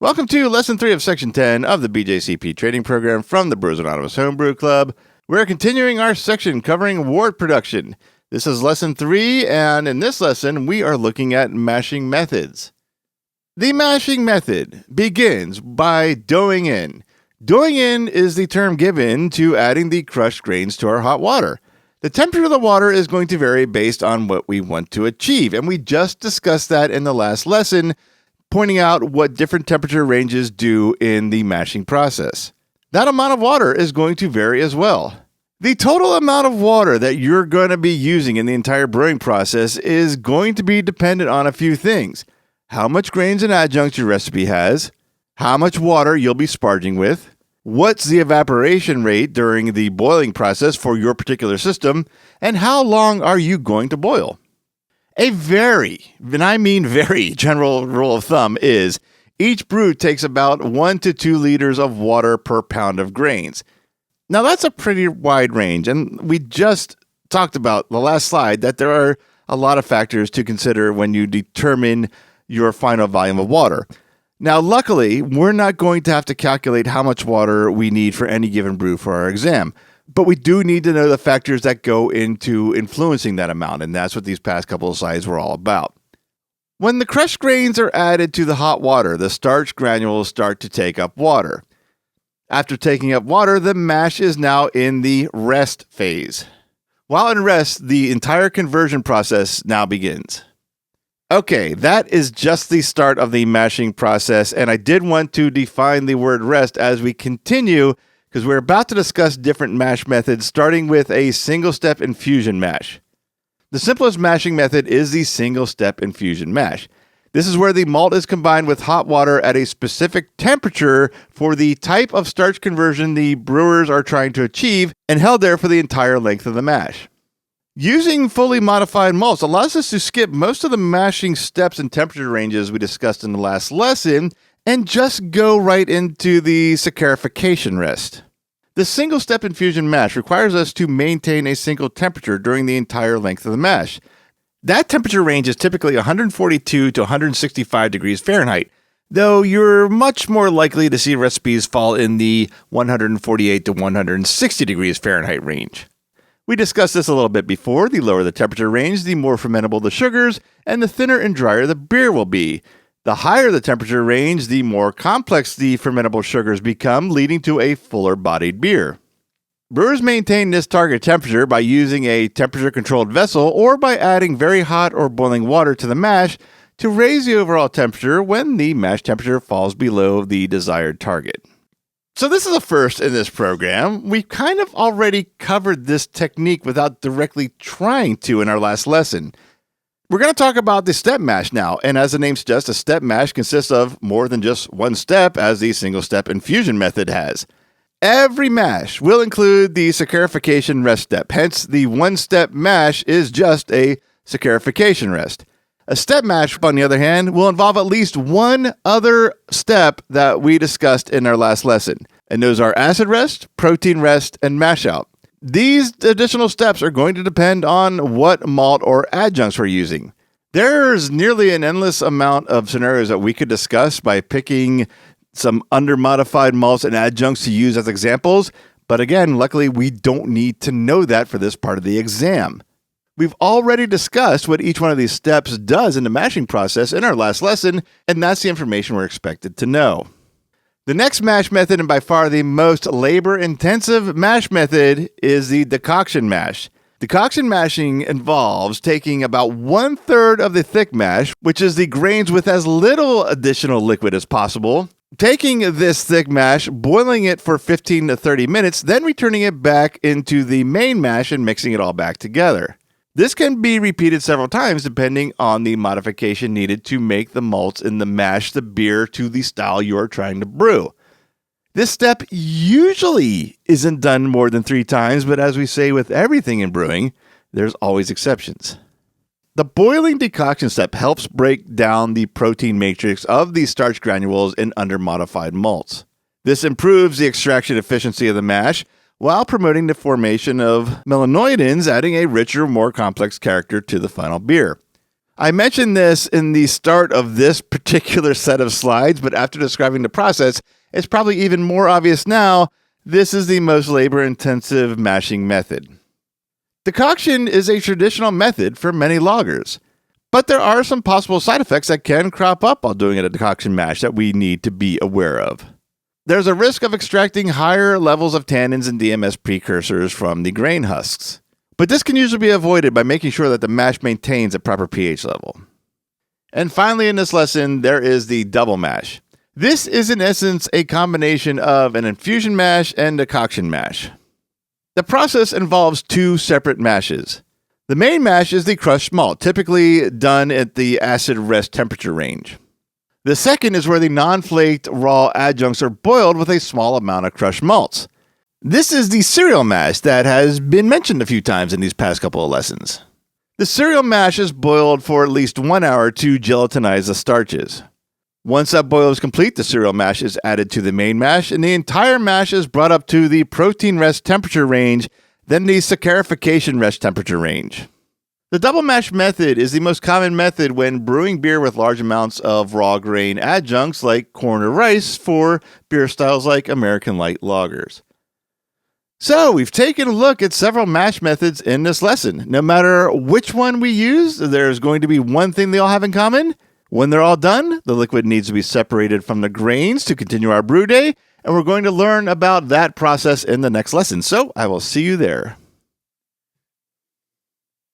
Welcome to Lesson 3 of Section 10 of the BJCP training program from the Brewers Anonymous Homebrew Club. We're continuing our section covering wort production. This is Lesson 3, and in this lesson, we are looking at mashing methods. The mashing method begins by doughing in. Doughing in is the term given to adding the crushed grains to our hot water. The temperature of the water is going to vary based on what we want to achieve, and we just discussed that in the last lesson, pointing out what different temperature ranges do in the mashing process. That amount of water is going to vary as well. The total amount of water that you're going to be using in the entire brewing process is going to be dependent on a few things. How much grains and adjuncts your recipe has, how much water you'll be sparging with, what's the evaporation rate during the boiling process for your particular system, and how long are you going to boil. A very, and I mean very, general rule of thumb is each brew takes about 1 to 2 liters of water per pound of grains. Now that's a pretty wide range, and we just talked about the last slide that there are a lot of factors to consider when you determine your final volume of water. Now luckily, we're not going to have to calculate how much water we need for any given brew for our exam. But we do need to know the factors that go into influencing that amount, and that's what these past couple of slides were all about. When the crushed grains are added to the hot water, the starch granules start to take up water. After taking up water, the mash is now in the rest phase. While in rest, the entire conversion process now begins. Okay, that is just the start of the mashing process, and I did want to define the word rest as we continue, because we're about to discuss different mash methods, starting with a single-step infusion mash. The simplest mashing method is the single-step infusion mash. This is where the malt is combined with hot water at a specific temperature for the type of starch conversion the brewers are trying to achieve and held there for the entire length of the mash. Using fully modified malts allows us to skip most of the mashing steps and temperature ranges we discussed in the last lesson and just go right into the saccharification rest. The single-step infusion mash requires us to maintain a single temperature during the entire length of the mash. That temperature range is typically 142 to 165 degrees Fahrenheit, though you're much more likely to see recipes fall in the 148 to 160 degrees Fahrenheit range. We discussed this a little bit before. The lower the temperature range, the more fermentable the sugars, and the thinner and drier the beer will be. The higher the temperature range, the more complex the fermentable sugars become, leading to a fuller-bodied beer. Brewers maintain this target temperature by using a temperature-controlled vessel or by adding very hot or boiling water to the mash to raise the overall temperature when the mash temperature falls below the desired target. So this is a first in this program. We've kind of already covered this technique without directly trying to in our last lesson. We're going to talk about the step mash now, and as the name suggests, a step mash consists of more than just one step, as the single-step infusion method has. Every mash will include the saccharification rest step, hence the one-step mash is just a saccharification rest. A step mash, on the other hand, will involve at least one other step that we discussed in our last lesson, and those are acid rest, protein rest, and mash out. These additional steps are going to depend on what malt or adjuncts we're using. There's nearly an endless amount of scenarios that we could discuss by picking some under-modified malts and adjuncts to use as examples, but again, luckily we don't need to know that for this part of the exam. We've already discussed what each one of these steps does in the mashing process in our last lesson, and that's the information we're expected to know. The next mash method, and by far the most labor-intensive mash method, is the decoction mash. Decoction mashing involves taking about 1/3 of the thick mash, which is the grains with as little additional liquid as possible, taking this thick mash, boiling it for 15 to 30 minutes, then returning it back into the main mash and mixing it all back together. This can be repeated several times depending on the modification needed to make the malts in the mash the beer to the style you're trying to brew. This step usually isn't done more than 3 times, but as we say with everything in brewing, there's always exceptions. The boiling decoction step helps break down the protein matrix of the starch granules in under-modified malts. This improves the extraction efficiency of the mash, while promoting the formation of melanoidins, adding a richer, more complex character to the final beer. I mentioned this in the start of this particular set of slides, but after describing the process, it's probably even more obvious now. This is the most labor-intensive mashing method. Decoction is a traditional method for many lagers, but there are some possible side effects that can crop up while doing a decoction mash that we need to be aware of. There's a risk of extracting higher levels of tannins and DMS precursors from the grain husks, but this can usually be avoided by making sure that the mash maintains a proper pH level. And finally in this lesson, there is the double mash. This is in essence a combination of an infusion mash and decoction mash. The process involves two separate mashes. The main mash is the crushed malt, typically done at the acid rest temperature range. The second is where the non-flaked raw adjuncts are boiled with a small amount of crushed malts. This is the cereal mash that has been mentioned a few times in these past couple of lessons. The cereal mash is boiled for at least 1 hour to gelatinize the starches. Once that boil is complete, the cereal mash is added to the main mash, and the entire mash is brought up to the protein rest temperature range, then the saccharification rest temperature range. The double mash method is the most common method when brewing beer with large amounts of raw grain adjuncts like corn or rice for beer styles like American light lagers. So, we've taken a look at several mash methods in this lesson. No matter which one we use, there's going to be one thing they all have in common. When they're all done, the liquid needs to be separated from the grains to continue our brew day, and we're going to learn about that process in the next lesson. So, I will see you there.